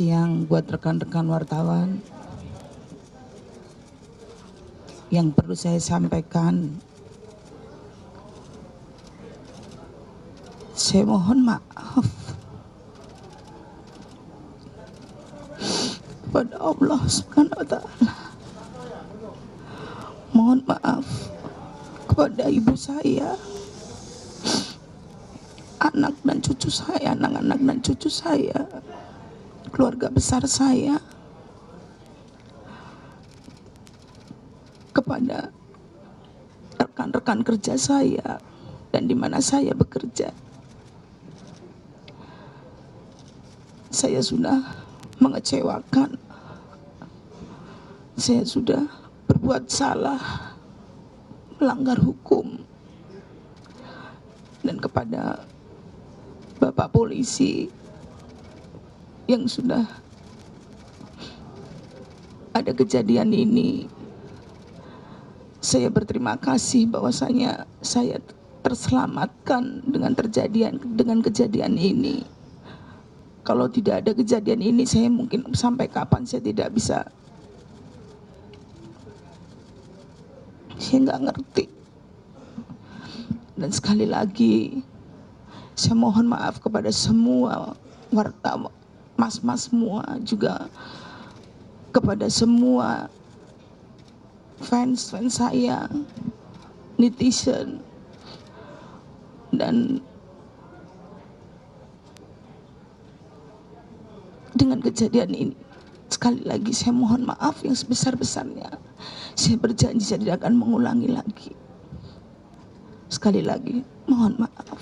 Yang buat rekan-rekan wartawan, yang perlu saya sampaikan, saya mohon maaf kepada Allah Subhanahu wa Ta'ala. Mohon maaf kepada ibu saya, anak dan cucu saya, anak-anak dan cucu saya, keluarga besar saya, kepada rekan-rekan kerja saya dan di mana saya bekerja. Saya sudah mengecewakan, saya sudah berbuat salah, melanggar hukum, dan kepada Bapak polisi yang sudah ada kejadian ini, saya berterima kasih bahwasanya saya terselamatkan dengan kejadian ini. Kalau tidak ada kejadian ini, saya mungkin sampai kapan saya tidak bisa, saya nggak ngerti. Dan sekali lagi saya mohon maaf kepada semua wartawan, mas-mas semua, juga kepada semua fans saya, netizen, dan dengan kejadian ini sekali lagi saya mohon maaf yang sebesar-besarnya. Saya berjanji saya tidak akan mengulangi lagi. Sekali lagi mohon maaf.